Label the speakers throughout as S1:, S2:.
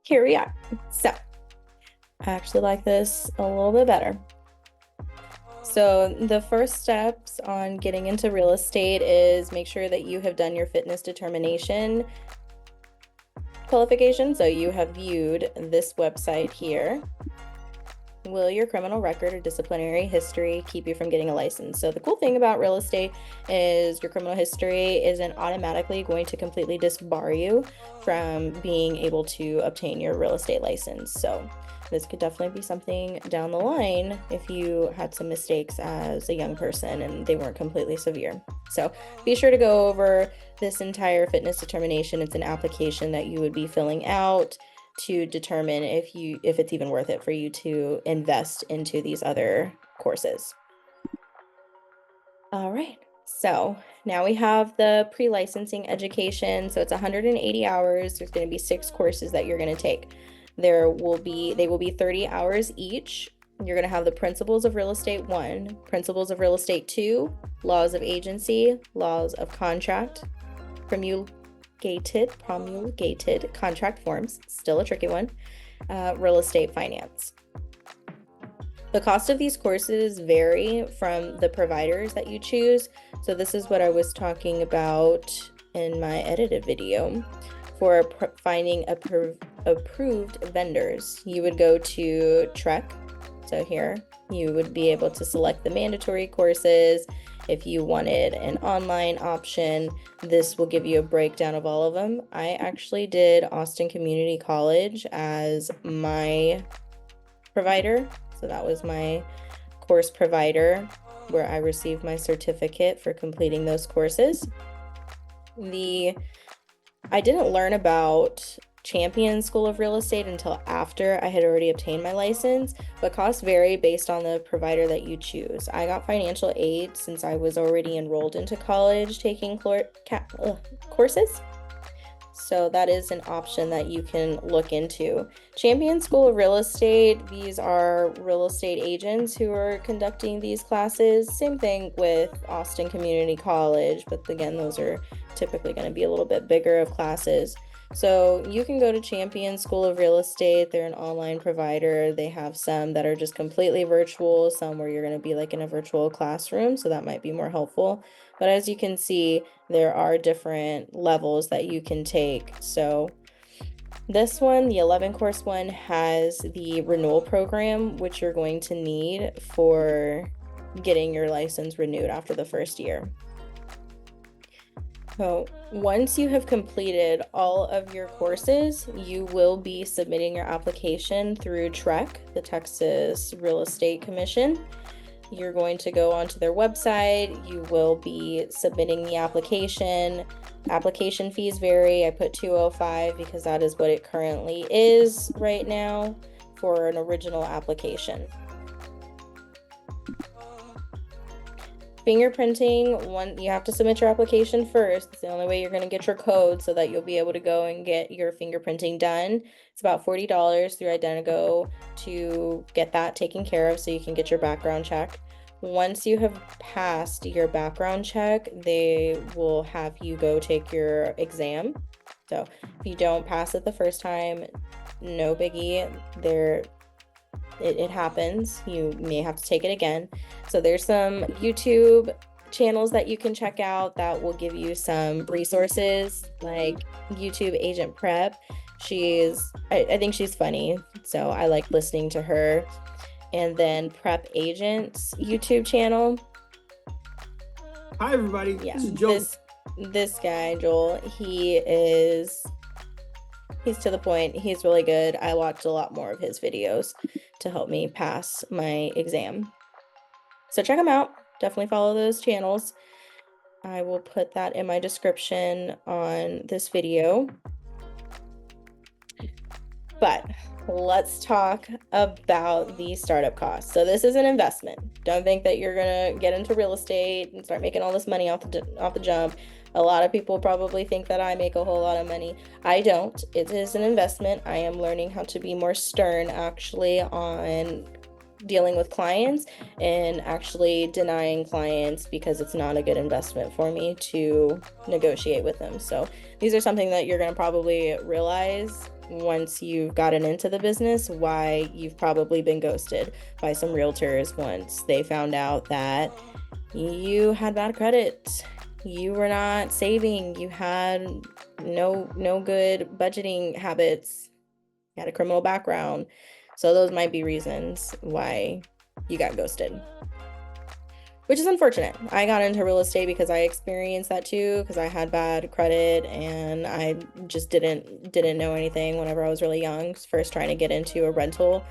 S1: here we are. So I actually like this a little bit better. So the first steps on getting into real estate is make sure that you have done your fitness determination qualification. So you have viewed this website here. Will your criminal record or disciplinary history keep you from getting a license? So the cool thing about real estate is your criminal history isn't automatically going to completely disbar you from being able to obtain your real estate license. So this could definitely be something down the line if you had some mistakes as a young person and they weren't completely severe. So be sure to go over this entire fitness determination. It's an application that you would be filling out to determine if it's even worth it for you to invest into these other courses. All right, so now we have the pre-licensing education. So it's 180 hours. There's going to be 6 courses that you're going to take. They will be 30 hours each. You're going to have the Principles of Real Estate 1, Principles of Real Estate 2, Laws of Agency, Laws of Contract, promulgated contract forms, still a tricky one, real estate finance. The cost of these courses vary from the providers that you choose. So this is what I was talking about in my edited video. For finding approved vendors, you would go to Trek. So here you would be able to select the mandatory courses. If you wanted an online option, this will give you a breakdown of all of them. I actually did Austin Community College as my provider. So that was my course provider where I received my certificate for completing those courses. I didn't learn about Champion School of Real Estate until after I had already obtained my license, but costs vary based on the provider that you choose. I got financial aid since I was already enrolled into college taking courses. So that is an option that you can look into. Champion School of Real Estate, these are real estate agents who are conducting these classes. Same thing with Austin Community College, but again, those are typically going to be a little bit bigger of classes. So you can go to Champion School of Real Estate. They're an online provider. They have some that are just completely virtual, some where you're going to be like in a virtual classroom. So that might be more helpful. But as you can see, there are different levels that you can take. So this one, the 11 course one, has the renewal program, which you're going to need for getting your license renewed after the first year. So once you have completed all of your courses, you will be submitting your application through TREC, the Texas Real Estate Commission. You're going to go onto their website. You will be submitting the application. Application fees vary. I put $205 because that is what it currently is right now for an original application. Fingerprinting, you have to submit your application first. It's the only way you're going to get your code so that you'll be able to go and get your fingerprinting done. It's about $40 through Identigo to get that taken care of so you can get your background check. Once you have passed your background check, they will have you go take your exam. So if you don't pass it the first time, no biggie. It happens. You may have to take it again. So there's some YouTube channels that you can check out that will give you some resources, like YouTube Agent Prep. I think she's funny, so I like listening to her. And then Prep Agents YouTube channel.
S2: Hi everybody.
S1: Yeah,
S2: this is Joel.
S1: This guy, Joel, he's to the point. He's really good. I watched a lot more of his videos to help me pass my exam. So check them out. Definitely follow those channels. I will put that in my description on this video. But let's talk about the startup costs. So this is an investment. Don't think that you're gonna get into real estate and start making all this money off the jump. A lot of people probably think that I make a whole lot of money. I don't. It is an investment. I am learning how to be more stern actually on dealing with clients and actually denying clients because it's not a good investment for me to negotiate with them. So these are something that you're going to probably realize once you've gotten into the business why you've probably been ghosted by some realtors once they found out that you had bad credit, you were not saving, you had no good budgeting habits, you had a criminal background. So those might be reasons why you got ghosted, which is unfortunate. I got into real estate because I experienced that too, because I had bad credit and I just didn't know anything whenever I was really young, first trying to get into a rental,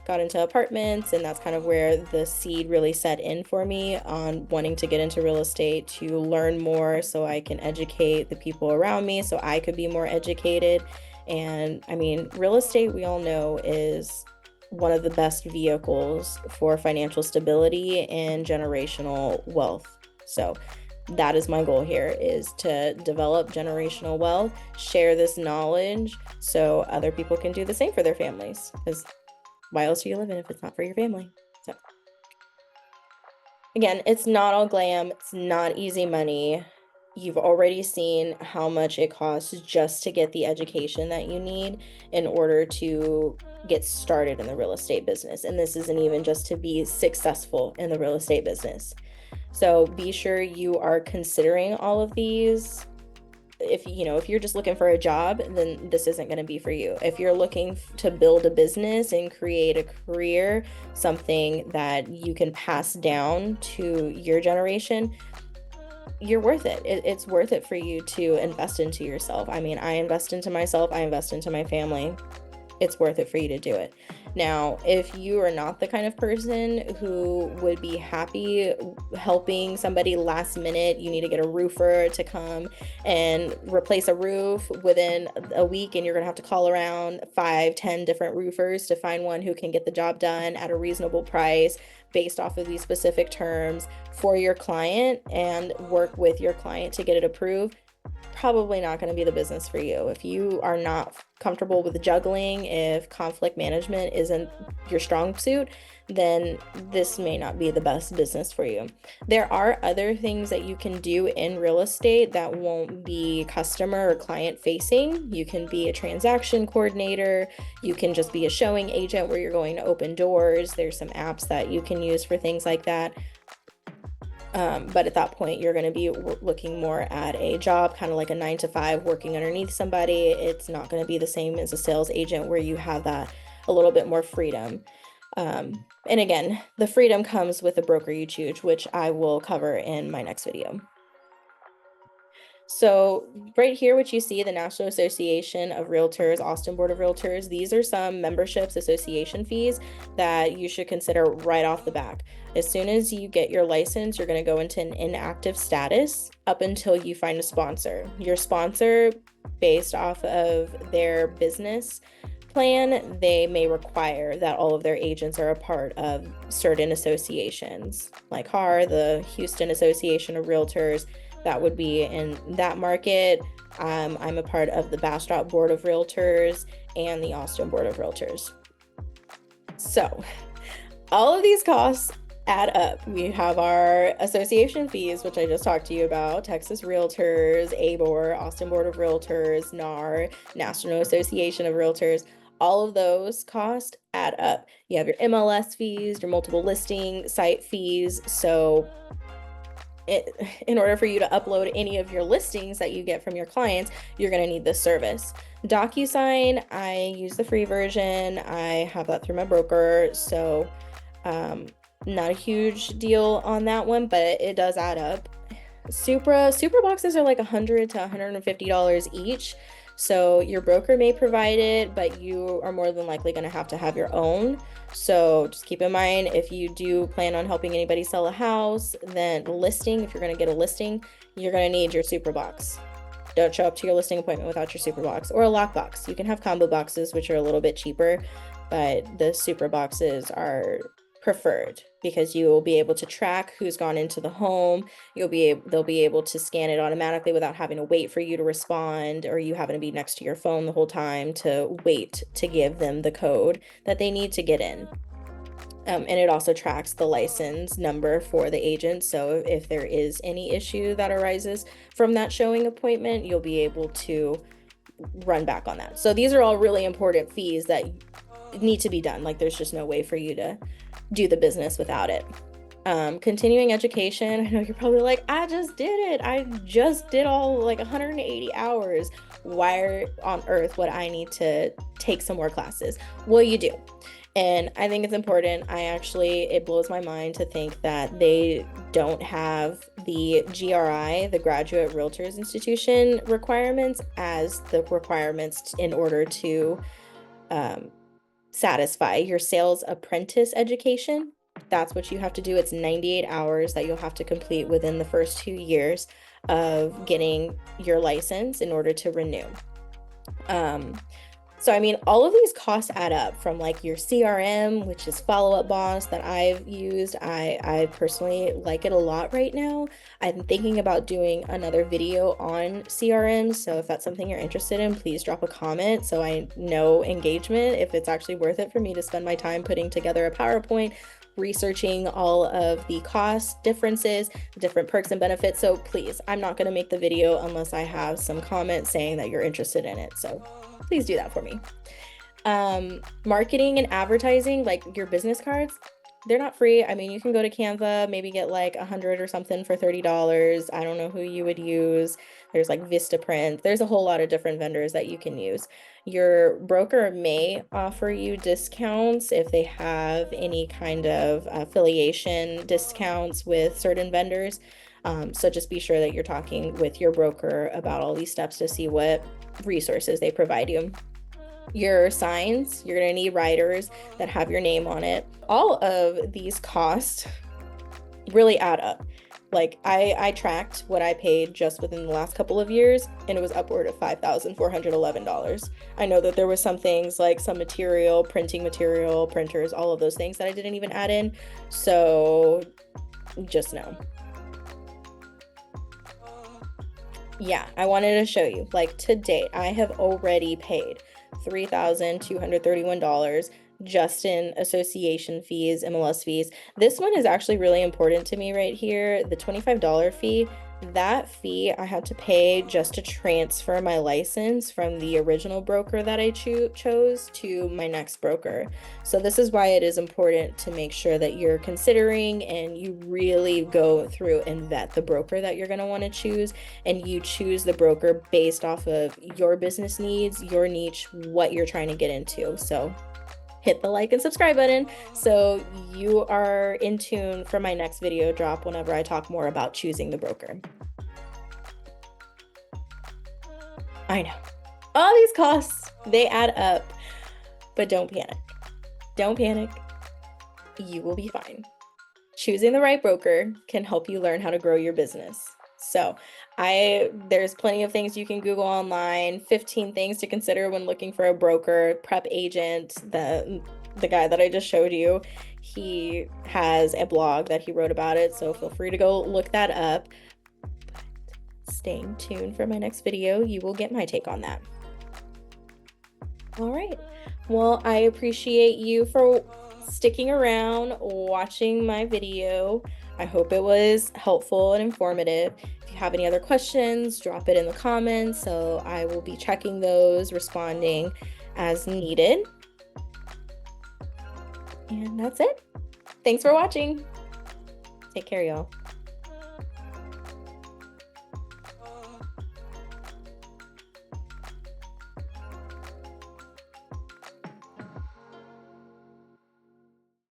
S1: got into apartments, and that's kind of where the seed really set in for me on wanting to get into real estate to learn more so I can educate the people around me so I could be more educated. And I mean, real estate, we all know, is one of the best vehicles for financial stability and generational wealth. So that is my goal here, is to develop generational wealth, share this knowledge so other people can do the same for their families. Because why else are you living if it's not for your family? So again, it's not all glam, it's not easy money. You've already seen how much it costs just to get the education that you need in order to get started in the real estate business. And this isn't even just to be successful in the real estate business. So be sure you are considering all of these. If you're just looking for a job, then this isn't going to be for you. If you're looking to build a business and create a career, something that you can pass down to your generation, you're worth it. It's worth it for you to invest into yourself. I mean, I invest into myself, I invest into my family. It's worth it for you to do it. Now, if you are not the kind of person who would be happy helping somebody last minute, you need to get a roofer to come and replace a roof within a week, and you're going to have to call around 5-10 different roofers to find one who can get the job done at a reasonable price based off of these specific terms for your client and work with your client to get it approved, probably not going to be the business for you. If you are not comfortable with juggling, if conflict management isn't your strong suit, then this may not be the best business for you. There are other things that you can do in real estate that won't be customer or client facing. You can be a transaction coordinator. You can just be a showing agent where you're going to open doors. There's some apps that you can use for things like that. But at that point, you're going to be looking more at a job, kind of like a 9 to 5, working underneath somebody. It's not going to be the same as a sales agent where you have that a little bit more freedom. And again, the freedom comes with the broker you choose, which I will cover in my next video. So right here, what you see, the National Association of Realtors, Austin Board of Realtors, these are some memberships, association fees that you should consider right off the back. As soon as you get your license, you're going to go into an inactive status up until you find a sponsor. Your sponsor, based off of their business plan, they may require that all of their agents are a part of certain associations, like HAR, the Houston Association of Realtors. That would be in that market. I'm a part of the Bastrop Board of Realtors and the Austin Board of Realtors. So all of these costs add up. We have our association fees, which I just talked to you about, Texas Realtors, ABOR, Austin Board of Realtors, NAR, National Association of Realtors. All of those costs add up. You have your MLS fees, your multiple listing site fees. So in order for you to upload any of your listings that you get from your clients, you're going to need this service. DocuSign, I use the free version. I have that through my broker. So not a huge deal on that one, but it does add up. Super boxes are like $100 to $150 each. So your broker may provide it, but you are more than likely going to have your own. So just keep in mind, if you do plan on helping anybody sell a house, then listing, if you're going to get a listing, you're going to need your super box. Don't show up to your listing appointment without your super box or a lock box. You can have combo boxes, which are a little bit cheaper, but the super boxes are preferred because you will be able to track who's gone into the home. They'll be able to scan it automatically without having to wait for you to respond, or you having to be next to your phone the whole time to wait to give them the code that they need to get in. And it also tracks the license number for the agent. So if there is any issue that arises from that showing appointment, you'll be able to run back on that. So these are all really important fees that need to be done. Like there's just no way for you to do the business without it. Continuing education, I know you're probably like, I just did it. I just did all like 180 hours. Why on earth would I need to take some more classes? Well, you do. And I think it's important. It blows my mind to think that they don't have the GRI, the Graduate Realtors Institution requirements, as the requirements in order to um, satisfy your sales apprentice education. That's what you have to do. It's 98 hours that you'll have to complete within the first 2 years of getting your license in order to renew. So, I mean, all of these costs add up from like your CRM, which is Follow Up Boss that I've used. I personally like it a lot right now. I'm thinking about doing another video on CRM. So if that's something you're interested in, please drop a comment so I know engagement, if it's actually worth it for me to spend my time putting together a PowerPoint, researching all of the cost differences, different perks and benefits. So please, I'm not going to make the video unless I have some comments saying that you're interested in it. So please do that for me. Marketing and advertising, like your business cards, they're not free. I mean, you can go to Canva, maybe get like 100 or something for $30. I don't know who you would use. There's like Vistaprint. There's a whole lot of different vendors that you can use. Your broker may offer you discounts if they have any kind of affiliation discounts with certain vendors. So just be sure that you're talking with your broker about all these steps to see what resources they provide you. Your signs, you're going to need writers that have your name on it. All of these costs really add up. Like I tracked what I paid just within the last couple of years, and it was upward of $5,411. I know that there was some things like some material, printing material, printers, all of those things that I didn't even add in. So just know. Yeah, I wanted to show you, like to date, I have already paid $3,231 just in association fees, MLS fees. This one is actually really important to me right here. The $25 fee, that fee I had to pay just to transfer my license from the original broker that I chose to my next broker. So this is why it is important to make sure that you're considering and you really go through and vet the broker that you're going to want to choose, and you choose the broker based off of your business needs, your niche, what you're trying to get into. So hit the like and subscribe button so you are in tune for my next video drop whenever I talk more about choosing the broker. I know. All these costs, they add up, but don't panic. Don't panic. You will be fine. Choosing the right broker can help you learn how to grow your business. So there's plenty of things you can Google online, 15 things to consider when looking for a broker, prep agent. The guy that I just showed you, he has a blog that he wrote about it. So feel free to go look that up. But staying tuned for my next video, you will get my take on that. All right. Well, I appreciate you for sticking around, watching my video. I hope it was helpful and informative. If you have any other questions, drop it in the comments. So I will be checking those, responding as needed. And that's it. Thanks for watching. Take care, y'all.